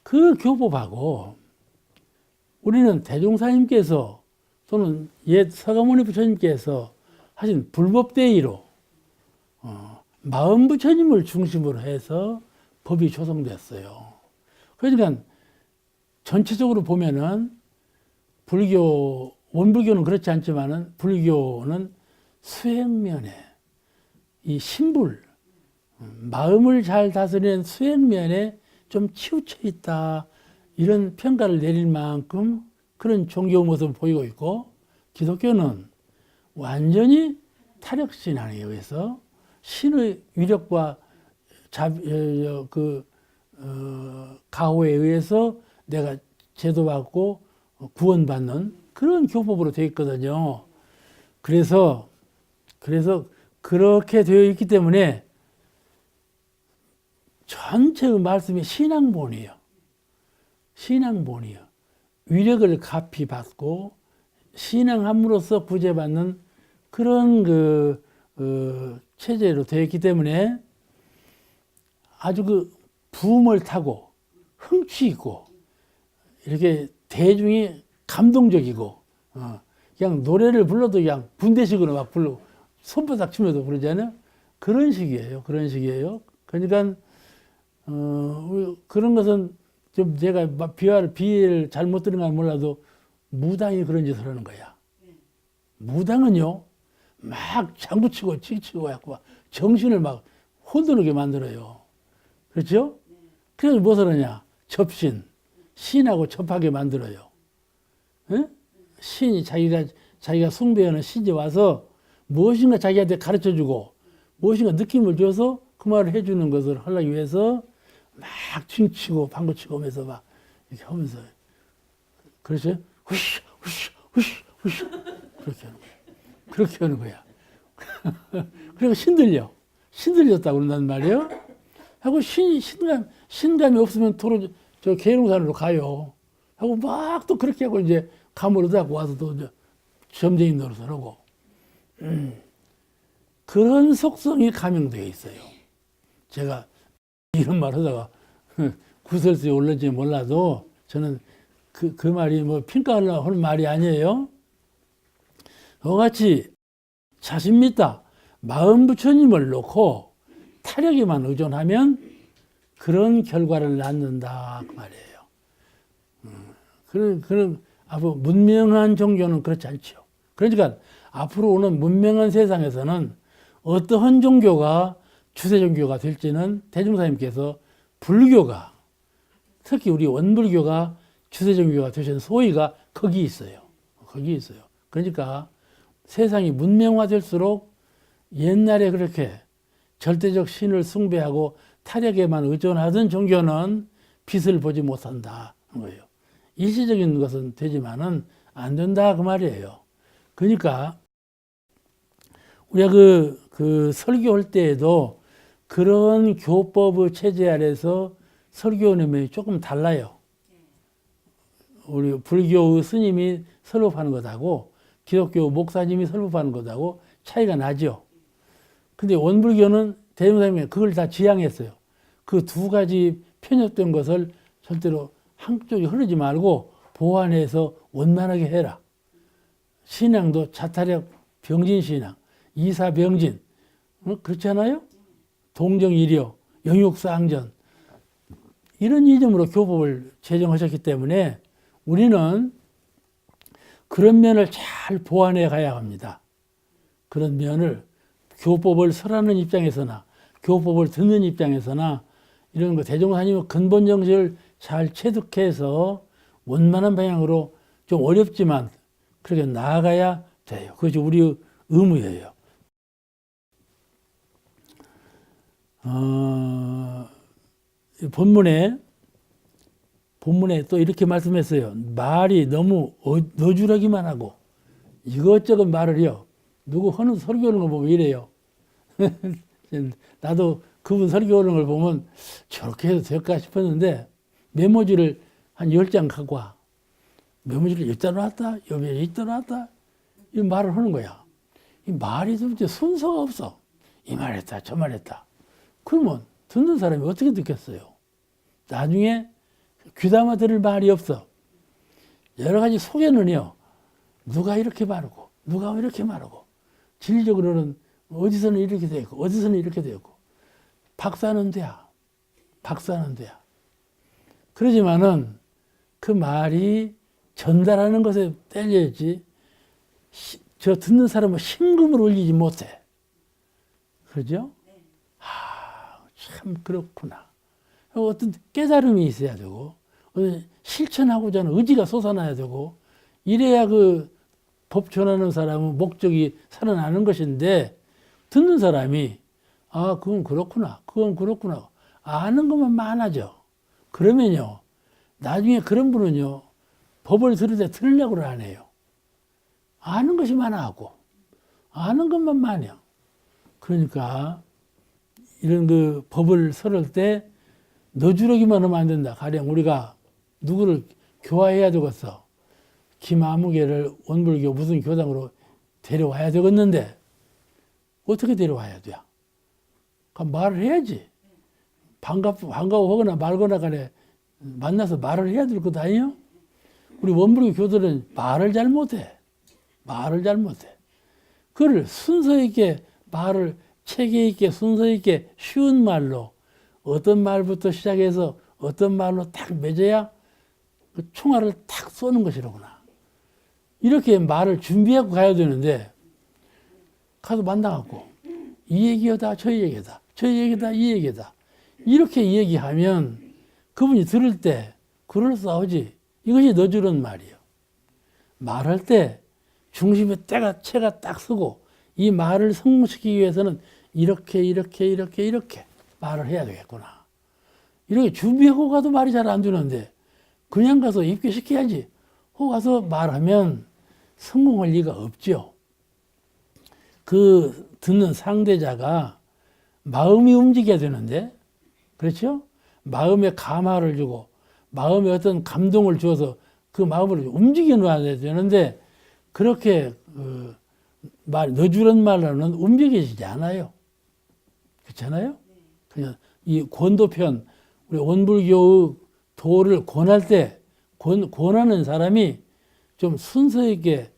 그 교법하고 우리는 대종사님께서 또는 옛 서가모니 부처님께서 하신 불법대의로 마음 부처님을 중심으로 해서 법이 조성됐어요. 그러니까 전체적으로 보면은 불교, 원불교는 그렇지 않지만은 불교는 수행면에 이 신불, 마음을 잘 다스리는 수행면에 좀 치우쳐 있다. 이런 평가를 내릴 만큼 그런 종교 모습을 보이고 있고 기독교는 완전히 타력신앙에 의해서 신의 위력과 가호에 의해서 내가 제도받고 구원받는 그런 교법으로 되어 있거든요. 그래서 그렇게 되어 있기 때문에 전체 말씀이 신앙본이에요. 신앙본이요. 위력을 값이 받고 신앙함으로써 구제받는 그런 체제로 되어 있기 때문에 아주 부음을 타고 흥취 있고 이렇게 대중이 감동적이고 그냥 노래를 불러도 그냥 군대식으로 막 불러 손바닥 치면서 부르잖아요. 그런 식이에요. 그런 식이에요. 그러니까 그런 것은 좀 제가 비유를 잘못 들은 건 몰라도 무당이 그런 짓을 하는 거야. 무당은요 막 장구치고 치고 해갖고 정신을 막 혼돈하게 만들어요. 그렇죠? 그래서 무엇을 하냐? 접신. 신하고 접하게 만들어요. 에? 신이 자기가 숭배하는 신이 와서 무엇인가 자기한테 가르쳐주고 무엇인가 느낌을 줘서 그 말을 해주는 것을 하려기 위해서 막 칭치고 방구치고 하면서 막 이렇게 하면서 그렇죠? 후쉬 후쉬 후쉬 후쉬 그렇게 하는 거야. 그렇게 하는 거야. 그리고 신들렸다고 그런단 말이에요. 하고 신감이 없으면 도로 저 계룡산으로 가요. 하고 막 또 그렇게 하고 이제 감으로다 와서 또 점쟁이 노릇을 하고 그런 속성이 감형되어 있어요. 제가 이런 말 하다가 구설수에 올릴지 몰라도 저는 그 말이 뭐 평가하려고 하는 말이 아니에요. 그같이 자신 믿다 마음 부처님을 놓고 타력에만 의존하면 그런 결과를 낳는다 그 말이에요. 그런 앞으로 문명한 종교는 그렇지 않죠. 그러니까 앞으로 오는 문명한 세상에서는 어떠한 종교가 주세 종교가 될지는 대종사님께서 불교가 특히 우리 원불교가 주세 종교가 되신 소위가 거기 있어요. 거기 있어요. 그러니까 세상이 문명화될수록 옛날에 그렇게 절대적 신을 숭배하고 타력에만 의존하던 종교는 빛을 보지 못한다 하는 거예요. 일시적인 것은 되지만은 안 된다 그 말이에요. 그러니까 우리가 그 설교할 때에도 그런 교법의 체제 아래서 설교 내용이 조금 달라요. 우리 불교의 스님이 설법하는 것하고 기독교 목사님이 설법하는 것하고 차이가 나죠. 근데 원불교는 대종사님이 그걸 다 지향했어요. 그 두 가지 편협된 것을 절대로 한쪽이 흐르지 말고 보완해서 원만하게 해라. 신앙도 자타력 병진신앙, 이사병진, 그렇지 않아요? 동정이려, 영육사항전, 이런 이점으로 교법을 제정하셨기 때문에 우리는 그런 면을 잘 보완해 가야 합니다. 그런 면을 교법을 설하는 입장에서나 교법을 듣는 입장에서나 이런 거 대종사님의 근본 정신을 잘 체득해서 원만한 방향으로 좀 어렵지만 그렇게 나아가야 돼요. 그것이 우리의 의무예요. 본문에 또 이렇게 말씀했어요. 말이 너무 너주라기만 하고 이것저것 말을 해요. 누구 하는 설교하는 거 보면 이래요. 나도 그분 설교하는 걸 보면 저렇게 해도 될까 싶었는데 메모지를 한 10장 갖고 와. 메모지를 여기다 놨다, 여기다 놨다 이 말을 하는 거야. 이 말이 좀 순서가 없어. 이 말했다, 저 말했다. 그러면 듣는 사람이 어떻게 듣겠어요? 나중에 귀담아 들을 말이 없어. 여러 가지 속에는요. 누가 이렇게 말하고 누가 이렇게 말하고 진리적으로는 어디서는 이렇게 되고 어디서는 이렇게 되고 박사는 돼야. 그러지만은 그 말이 전달하는 것에 딸려야지 저 듣는 사람은 심금을 올리지 못해. 그러죠? 참 그렇구나. 어떤 깨달음이 있어야 되고 실천하고자 하는 의지가 솟아나야 되고 이래야 그 법 전하는 사람은 목적이 살아나는 것인데 듣는 사람이 그건 그렇구나 아는 것만 많아져. 그러면요 나중에 그런 분은요 법을 들을 때 들으려고 안 해요. 아는 것이 많아하고 아는 것만 많아요. 그러니까 이런 그 법을 설할 때 너주러기만 하면 안 된다. 가령 우리가 누구를 교화해야 되겠어. 김아무개를 원불교 무슨 교당으로 데려와야 되겠는데 어떻게 데려와야 돼? 그럼 말을 해야지. 반가워하거나 말거나 간에 만나서 말을 해야 될 것 아니에요? 우리 원불교 교들은 말을 잘 못해. 그걸 순서 있게 말을 체계 있게 순서 있게 쉬운 말로 어떤 말부터 시작해서 어떤 말로 딱 맺어야 그 총알을 탁 쏘는 것이로구나. 이렇게 말을 준비하고 가야 되는데 가서 만나갖고 이 얘기다 저 얘기다 이 얘기다 이렇게 얘기하면 그분이 들을 때 그럴싸하지. 이것이 너주는 말이에요. 말할 때 중심에 채가 딱 서고 이 말을 성공시키기 위해서는 이렇게 말을 해야 되겠구나. 이렇게 준비하고 가도 말이 잘 안 되는데 그냥 가서 입교시켜야지. 하고 가서 말하면 성공할 리가 없죠. 그 듣는 상대자가 마음이 움직여야 되는데 그렇죠? 마음에 감화를 주고 마음에 어떤 감동을 주어서 그 마음을 움직여 놔야 되는데 그렇게 너주는 말로는 움직여지지 않아요. 그렇잖아요? 그냥 이 권도편 우리 원불교의 도를 권할 때 권하는 사람이 좀 순서 있게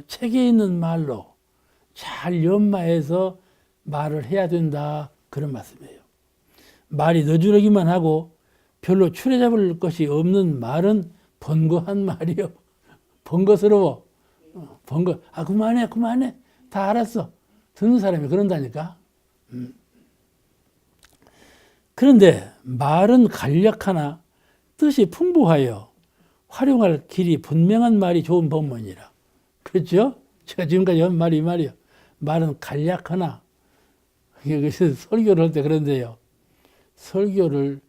책에 있는 말로 잘 연마해서 말을 해야 된다. 그런 말씀이에요. 말이 너주르기만 하고 별로 추레 잡을 것이 없는 말은 번거한 말이요. 번거스러워. 그만해. 다 알았어. 듣는 사람이 그런다니까. 그런데 말은 간략하나 뜻이 풍부하여 활용할 길이 분명한 말이 좋은 법문이라. 그렇죠? 제가 지금까지 한 말이 이 말이요. 말은 간략하나, 그래서 설교를 할 때 그런데요. 설교를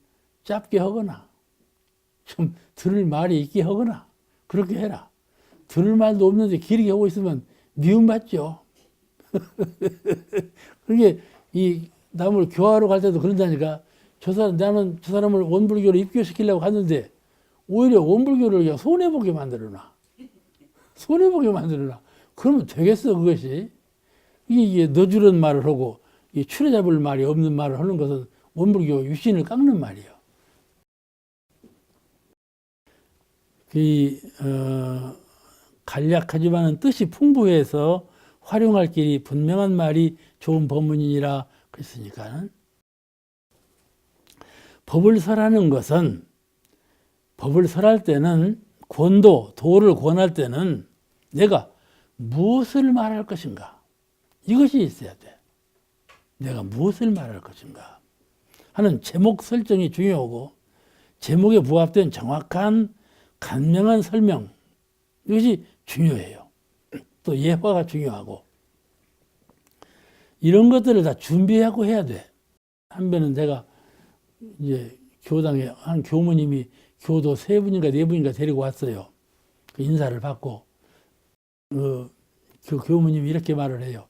짧게 하거나, 좀 들을 말이 있게 하거나, 그렇게 해라. 들을 말도 없는데 길게 하고 있으면 미움받죠. 그게 이 남을 교화하러 갈 때도 그런다니까. 나는 저 사람을 원불교로 입교시키려고 갔는데 오히려 원불교를 그냥 손해보게 만들어놔. 그러면 되겠어, 그것이. 이게 너주는 말을 하고 이 추레잡을 말이 없는 말을 하는 것은 원불교 유신을 깎는 말이에요. 간략하지만 뜻이 풍부해서 활용할 길이 분명한 말이 좋은 법문이니라 그랬으니까는 법을 설하는 것은 법을 설할 때는 도를 권할 때는 내가 무엇을 말할 것인가 이것이 있어야 돼. 내가 무엇을 말할 것인가 하는 제목 설정이 중요하고 제목에 부합된 정확한 간명한 설명 이것이 중요해요. 또 예화가 중요하고 이런 것들을 다 준비하고 해야 돼. 한번은 제가 이제 교당에 한 교무님이 교도 3분인가 4분인가 데리고 왔어요. 그 인사를 받고 그 교무님이 이렇게 말을 해요.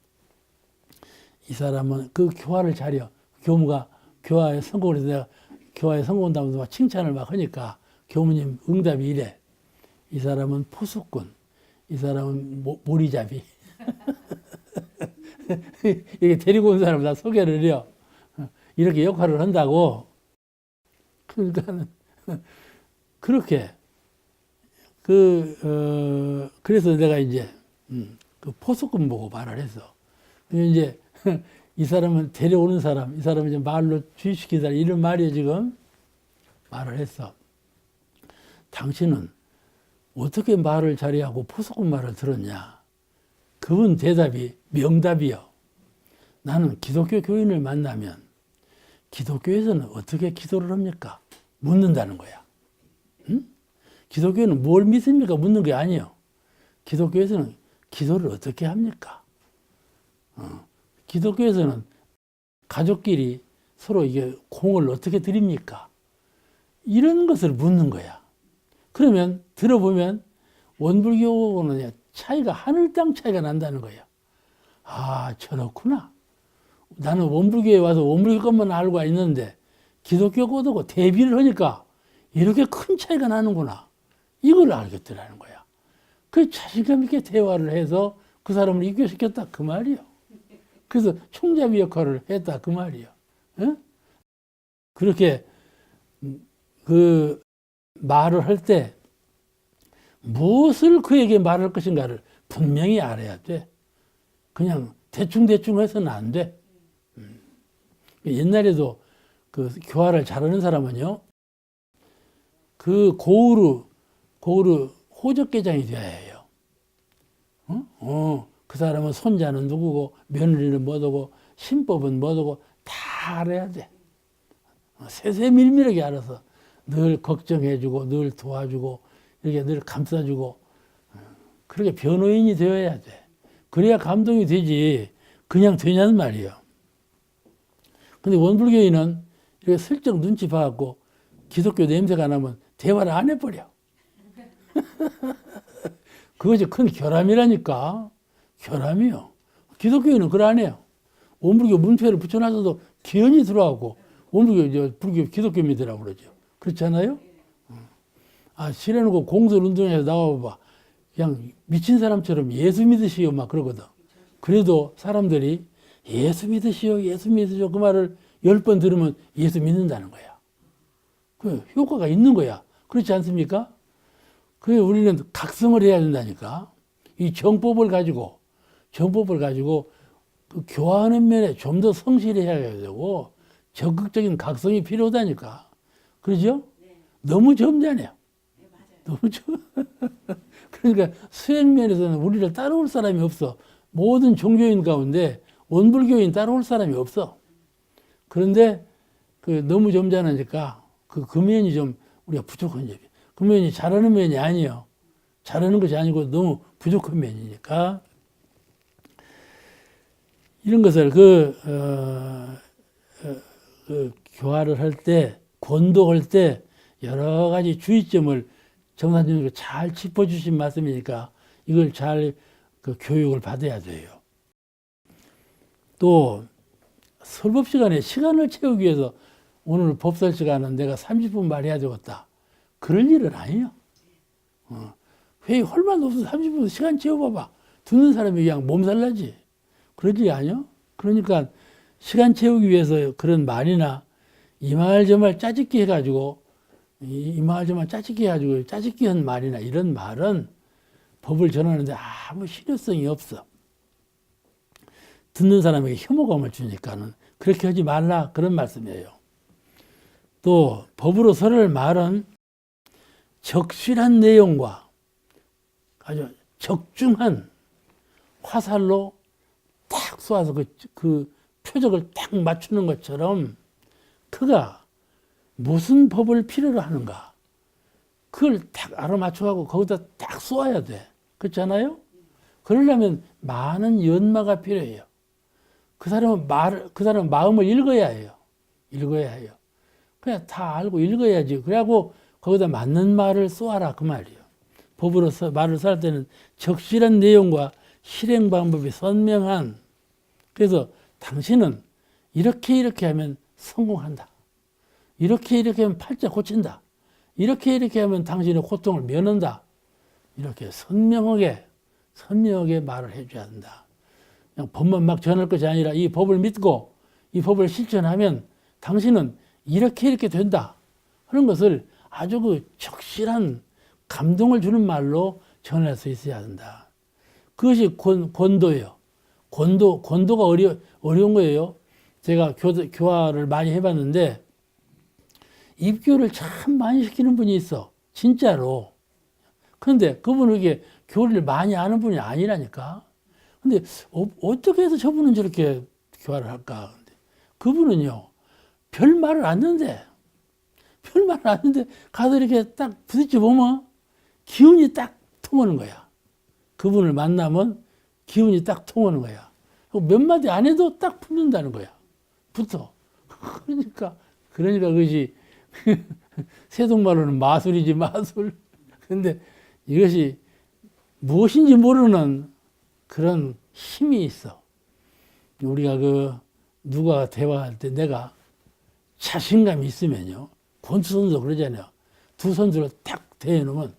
이 사람은 그 교화를 잘해요. 교무가 교화에 성공을 해서 내가 교화에 성공한다면서 막 칭찬을 막 하니까 교무님 응답이 이래. 이 사람은 포수꾼, 이 사람은 모리잡이. 이게 데리고 온 사람을 다 소개를 해요. 이렇게 역할을 한다고. 그러니까 그렇게 그래서 내가 이제 그 포수꾼 보고 말을 했어. 이제 이 사람은 데려오는 사람, 이 사람은 이제 말로 주의시키다 이런 말이에요 지금 말을 했어. 당신은 어떻게 말을 잘해하고 포수꾼 말을 들었냐? 그분 대답이 명답이요. 나는 기독교 교인을 만나면 기독교에서는 어떻게 기도를 합니까? 묻는다는 거야. 응? 기독교는 뭘 믿습니까? 묻는 게 아니에요. 기독교에서는 기도를 어떻게 합니까? 기독교에서는 가족끼리 서로 이게 공을 어떻게 드립니까? 이런 것을 묻는 거야. 그러면 들어보면 원불교는 차이가 하늘 땅 차이가 난다는 거야. 아, 저렇구나. 나는 원불교에 와서 원불교 것만 알고 있는데 기독교 거고 대비를 하니까 이렇게 큰 차이가 나는구나. 이걸 알겠더라는 거야. 그 자신감 있게 대화를 해서 그 사람을 입교시켰다 그 말이요. 그래서 총잡이 역할을 했다 그 말이요. 에? 그렇게 그 말을 할 때 무엇을 그에게 말할 것인가를 분명히 알아야 돼. 그냥 대충대충 해서는 안 돼. 옛날에도 그 교화를 잘하는 사람은요, 그 고으로 호적계장이 돼야 해요. 그 사람은 손자는 누구고, 며느리는 뭐고, 신법은 뭐고, 다 알아야 돼. 세세밀밀하게 알아서 늘 걱정해주고, 늘 도와주고, 이렇게 늘 감싸주고, 그렇게 변호인이 되어야 돼. 그래야 감동이 되지, 그냥 되냐는 말이에요. 근데 원불교인은 이렇게 슬쩍 눈치 봐갖고 기독교 냄새가 나면 대화를 안 해버려. 그것이 큰 결함이라니까. 결함이요. 기독교인은 그걸 안 해요. 원불교 문패를 붙여놔서도 기연이 들어가고 원불교, 불교, 기독교 믿으라고 그러죠. 그렇잖아요? 아, 실해놓고 공설운동에서 나와봐. 그냥 미친 사람처럼 예수 믿으시오 막 그러거든. 그래도 사람들이 예수 믿으시오, 예수 믿으시오 그 말을 10번 들으면 예수 믿는다는 거야. 그 효과가 있는 거야. 그렇지 않습니까? 그래 우리는 각성을 해야 된다니까. 이 정법을 가지고 그 교화하는 면에 좀 더 성실해야 되고 적극적인 각성이 필요하다니까. 그러죠? 네. 너무 점잖아요. 네, 너무 그러니까 수행 면에서는 우리를 따라올 사람이 없어. 모든 종교인 가운데 원불교인 따라올 사람이 없어. 그런데 그 너무 점잖으니까 그 면이 좀 우리가 부족한 점이에요. 그 면이 잘하는 면이 아니에요. 잘하는 것이 아니고 너무 부족한 면이니까. 이런 것을 교화를 할 때, 권도할 때 여러 가지 주의점을 정사님께서 잘 짚어주신 말씀이니까 이걸 잘 교육을 받아야 돼요. 또 설법 시간에 시간을 채우기 위해서 오늘 법설 시간은 내가 30분 말해야 되겠다. 그럴 일은 아니에요. 회의 헐만 없어서 30분 시간 채워봐봐. 듣는 사람이 그냥 몸살나지. 그럴 일이 아니에요. 그러니까 시간 채우기 위해서 그런 말이나 이 말 저 말 짜집기 해가지고 이 말 저 말 짜집기 해가지고 짜집기 한 말이나 이런 말은 법을 전하는데 아무 실효성이 없어. 듣는 사람에게 혐오감을 주니까는 그렇게 하지 말라 그런 말씀이에요. 또 법으로 설할 말은 적실한 내용과 아주 적중한 화살로 딱 쏘아서 그 표적을 딱 맞추는 것처럼 그가 무슨 법을 필요로 하는가 그걸 딱 알아맞혀가고 거기다 딱 쏘아야 돼. 그렇잖아요? 그러려면 많은 연마가 필요해요. 그 사람은 마음을 읽어야 해요. 읽어야 해요. 그냥 다 알고 읽어야지. 그래갖고 거기다 맞는 말을 쏘아라 그 말이에요. 법으로 말을 할 때는 적실한 내용과 실행 방법이 선명한. 그래서 당신은 이렇게 하면 성공한다. 이렇게 하면 팔자 고친다. 이렇게 하면 당신의 고통을 면한다. 이렇게 선명하게 말을 해줘야 한다. 그냥 법만 막 전할 것이 아니라 이 법을 믿고 이 법을 실천하면 당신은 이렇게 된다 하는 것을 아주 그 적실한 감동을 주는 말로 전할 수 있어야 한다. 그것이 권도예요. 권도가 어려운 거예요. 제가 교화를 많이 해봤는데 입교를 참 많이 시키는 분이 있어. 진짜로. 그런데 그분은 이게 교리를 많이 아는 분이 아니라니까. 근데 어떻게 해서 저분은 저렇게 교화를 할까? 그분은요, 별 말을 안 듣는데 가서 이렇게 딱 부딪혀 보면 기운이 딱 통하는 거야. 그분을 만나면 기운이 딱 통하는 거야. 몇 마디 안 해도 딱 풀린다는 거야. 붙어. 그러니까 그것이 세속말로는 마술이지, 마술. 근데 이것이 무엇인지 모르는 그런 힘이 있어. 우리가 누가 대화할 때 내가 자신감이 있으면요. 권투 선수도 그러잖아요. 두 선수를 딱 대해놓으면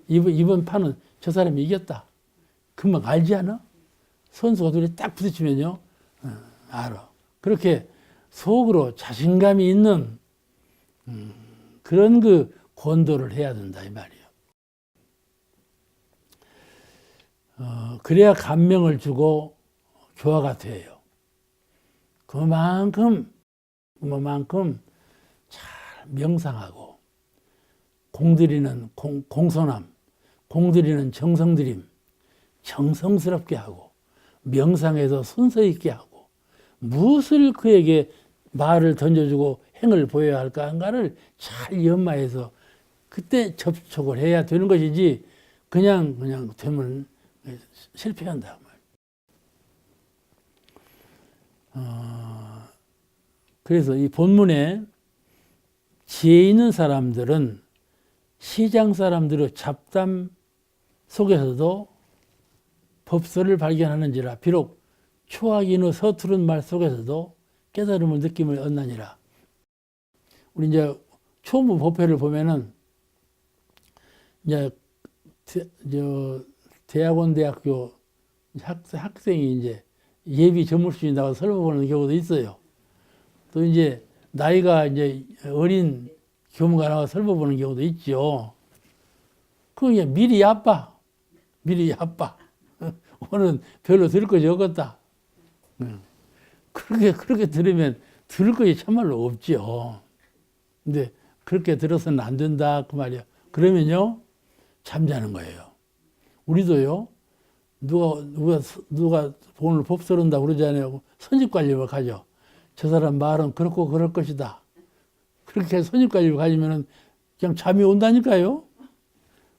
이번 판은 저 사람이 이겼다. 금방 알지 않아? 선수가 둘이 딱 부딪히면요. 알아. 그렇게 속으로 자신감이 있는 그런 권도를 해야 된다 이 말이에요. 그래야 감명을 주고 교화가 돼요. 그만큼 잘 명상하고 공들이는 공손함, 공들이는 정성들임, 정성스럽게 하고 명상에서 순서 있게 하고 무엇을 그에게 말을 던져주고 행을 보여야 할까 한가를 잘 연마해서 그때 접촉을 해야 되는 것이지 그냥 되면 실패한다. 그래서 이 본문에 지혜 있는 사람들은 시장 사람들의 잡담 속에서도 법설을 발견하는지라 비록 초학인의 서투른 말 속에서도 깨달음을 느낌을 얻나니라. 우리 이제 초무 법회를 보면은 이제 대학교 학생이 이제 예비 전물순이 나와서 설교 보는 경우도 있어요. 또 이제 나이가 이제 어린 교무가 나와서 설교 보는 경우도 있죠. 그게 미리 아빠. 오늘은 별로 들을 것이 없겠다. 그렇게 들으면 들을 것이 참말로 없죠. 근데 그렇게 들어서는 안 된다 그 말이야. 그러면요 잠자는 거예요. 우리도요 누가 오늘 법 서른다 그러잖아요. 선집관리를 가죠. 저 사람 말은 그렇고 그럴 것이다. 그렇게 선집관리를 가지면은 그냥 잠이 온다니까요.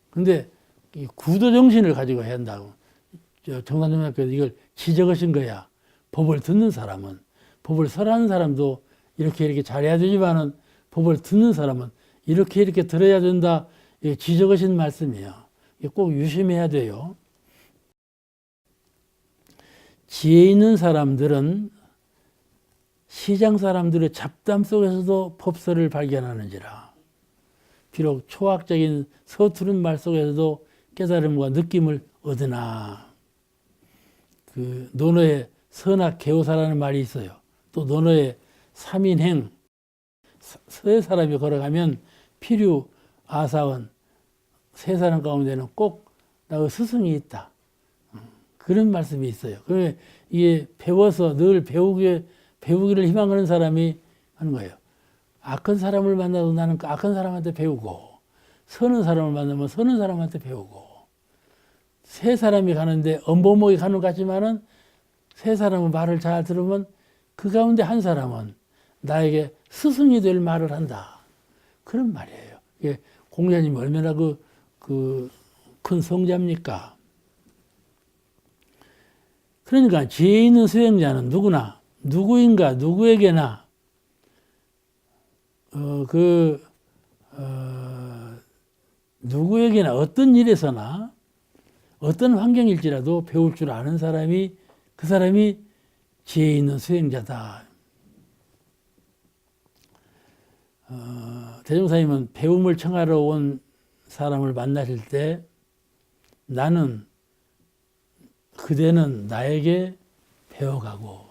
근데 이 구도정신을 가지고 해야 한다고. 정산정학교에서 이걸 지적하신 거야. 법을 듣는 사람은, 법을 설하는 사람도 이렇게 잘해야 되지만은 법을 듣는 사람은 이렇게 들어야 된다. 지적하신 말씀이에요. 꼭 유심해야 돼요. 지혜 있는 사람들은 시장 사람들의 잡담 속에서도 법설을 발견하는지라. 비록 초학적인 서투른 말 속에서도 깨달음과 느낌을 얻으나. 논어에 선악 개호사라는 말이 있어요. 또 논어에 삼인행, 세 사람이 걸어가면 필유, 아사원, 세 사람 가운데는 꼭 나의 스승이 있다. 그런 말씀이 있어요. 그러면 이게 배워서 늘 배우기를 희망하는 사람이 하는 거예요. 악한 사람을 만나도 나는 그 악한 사람한테 배우고, 선한 사람을 만나면 선한 사람한테 배우고, 세 사람이 가는데 엄범목이 가는 것 같지만은 세 사람은 말을 잘 들으면 그 가운데 한 사람은 나에게 스승이 될 말을 한다. 그런 말이에요. 이게 공자님이 얼마나 큰 성자입니까? 그러니까 지혜 있는 수행자는 누구나, 누구인가, 누구에게나, 누구에게나 어떤 일에서나 어떤 환경일지라도 배울 줄 아는 사람이, 그 사람이 지혜 있는 수행자다. 대종사님은 배움을 청하러 온 사람을 만나실 때 나는 그대는 나에게 배워가고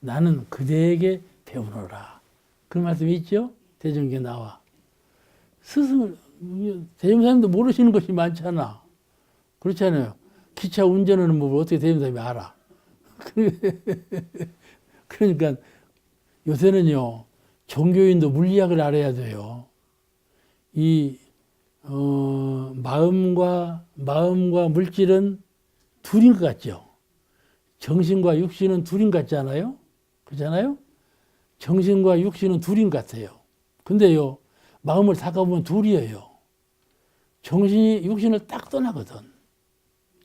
나는 그대에게 배우노라. 그런 말씀이 있죠? 대종기에 나와. 스승을, 대종사님도 모르시는 것이 많잖아. 그렇잖아요. 기차 운전하는 법을 어떻게 대종사님이 알아? 그러니까 요새는요, 종교인도 물리학을 알아야 돼요. 마음과 물질은 둘인 것 같죠. 정신과 육신은 둘인 것 같잖아요. 그렇잖아요. 정신과 육신은 둘인 것 같아요. 근데요, 마음을 닦아보면 둘이에요. 정신이 육신을 딱 떠나거든.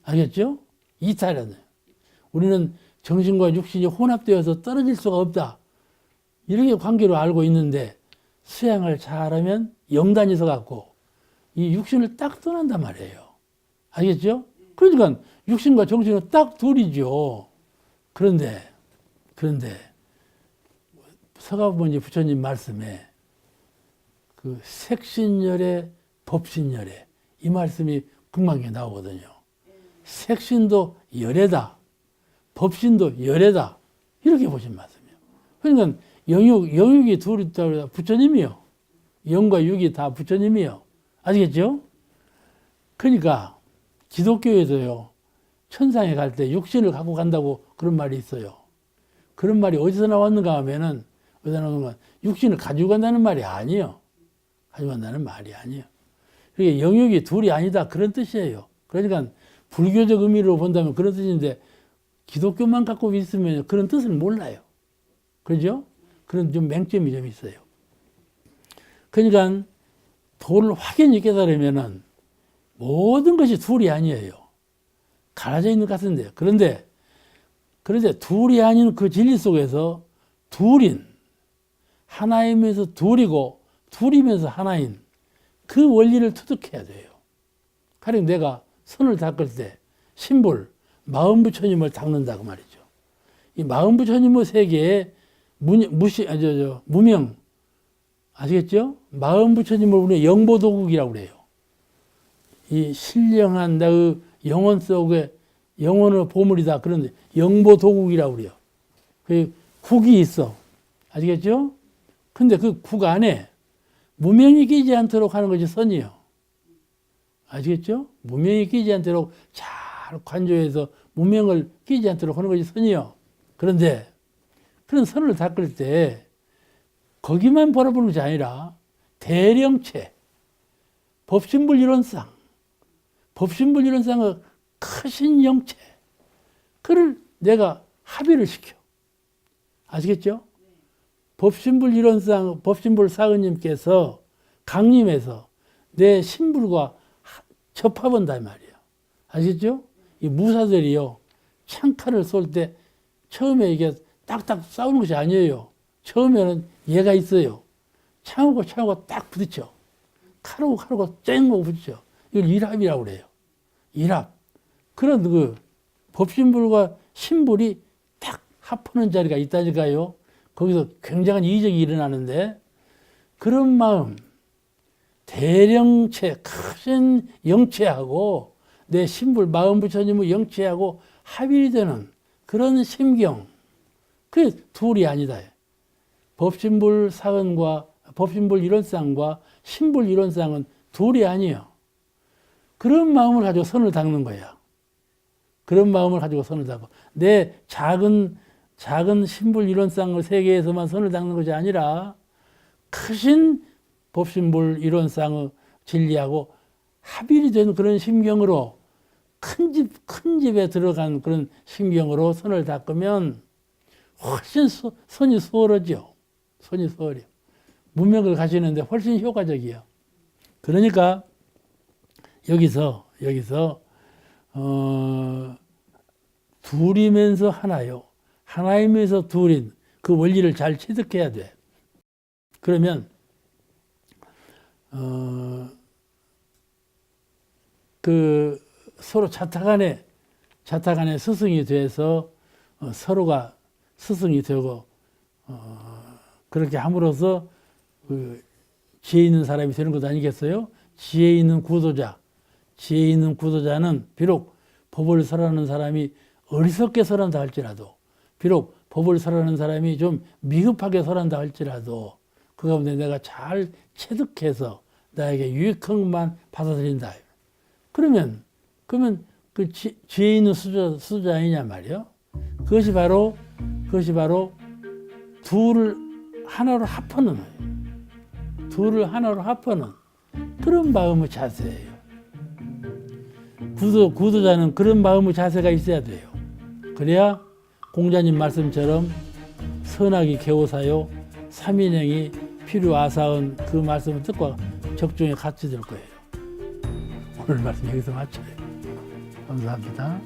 알겠죠? 이탈하네. 우리는 정신과 육신이 혼합되어서 떨어질 수가 없다. 이렇게 관계로 알고 있는데 수양을 잘하면 영단이 서갖고 이 육신을 딱 떠난단 말이에요. 알겠죠? 그러니까 육신과 정신은 딱 둘이죠. 그런데 서가모니 부처님 말씀에 그 색신열에 법신열에 이 말씀이 금방에 나오거든요. 색신도 열애다. 법신도 열애다. 이렇게 보신 말씀이에요. 그러니까 영육이 둘이 있다. 부처님이요. 영과 육이 다 부처님이요. 아시겠죠? 그러니까 기독교에서요. 천상에 갈 때 육신을 갖고 간다고 그런 말이 있어요. 그런 말이 어디서 나왔는가 하면은 어디서 나오는가 육신을 가지고 간다는 말이 아니에요. 가지고 간다는 말이 아니에요. 그게 영육이 둘이 아니다 그런 뜻이에요. 그러니까 불교적 의미로 본다면 그런 뜻인데 기독교만 갖고 있으면 그런 뜻을 몰라요. 그렇죠? 그런 좀 맹점이 좀 있어요. 그러니까 도를 확연히 깨달으면은 모든 것이 둘이 아니에요. 갈라져 있는 것 같은데. 그런데 둘이 아닌 그 진리 속에서 둘인, 하나이면서 둘이고 둘이면서 하나인 그 원리를 터득해야 돼요. 가령 내가 선을 닦을 때 신불, 마음부처님을 닦는다고 말이죠. 이 마음부처님의 세계에 무명, 아시겠죠? 마음부처님을 우리 영보도국이라고 그래요. 이 신령한 나의 영혼 속에 영혼의 보물이다. 그런데 영보도국이라고 그래요. 그 국이 있어. 아시겠죠? 근데 그 국 안에 무명이 끼지 않도록 하는 것이 선이요. 아시겠죠? 무명이 끼지 않도록 잘 관조해서 무명을 끼지 않도록 하는 것이 선이요. 그런데 그런 선을 닦을 때 거기만 바라보는 것이 아니라 대령체, 법신불이론상, 법신불이론상의 크신 영체, 그를 내가 합의를 시켜. 아시겠죠? 법신불이론상, 법신불 사은님께서 강림해서 내 신불과 접합한다 말이에요. 아시겠죠? 이 무사들이요, 창칼을 쏠 때 처음에 이게 딱딱 싸우는 것이 아니에요. 처음에는 얘가 있어요. 창하고 딱 부딪혀. 칼하고 쨍하고 부딪혀. 이걸 일합이라고 그래요. 일합. 그런 그 법신불과 신불이 딱 합하는 자리가 있다니까요. 거기서 굉장한 이적이 일어나는데 그런 마음, 대령체, 큰 영체하고 내 신불, 마음부처님의 영체하고 합일이 되는 그런 심경, 그게 둘이 아니다. 법신불 사은과 법신불 이론상과 신불 이론상은 둘이 아니에요. 그런 마음을 가지고 선을 닦는 거야. 그런 마음을 가지고 선을 닦고 내 작은 신불 이론상의 세계에서만 선을 닦는 것이 아니라 크신 법신불 이론상의 진리하고 합일이 된 그런 심경으로 큰 집에 들어간 그런 심경으로 선을 닦으면 훨씬 선이 수월하죠. 선이 수월해요. 문맥을 가시는데 훨씬 효과적이에요. 그러니까 여기서 둘이면서 하나요. 하나이면서 둘인 그 원리를 잘 체득해야 돼. 그러면 그 서로 자타간에 스승이 돼서 서로가 스승이 되고 그렇게 함으로써 그 지혜 있는 사람이 되는 것 아니겠어요? 지혜 있는 구도자는 비록 법을 설하는 사람이 어리석게 설한다 할지라도, 비록 법을 설하는 사람이 좀 미흡하게 설한다 할지라도 그 가운데 내가 잘 체득해서 나에게 유익한 것만 받아들인다. 그러면 그 지혜 있는 수자 아니냐 말이요. 그것이 바로 둘을 하나로 합하는 그런 마음의 자세예요. 구도자는 그런 마음의 자세가 있어야 돼요. 그래야 공자님 말씀처럼 선악이 개오사요 삼인행이 필요하사온 그 말씀을 듣고 적중에 같이 될 거예요. 오늘 말씀 여기서 마쳐요. 감사합니다.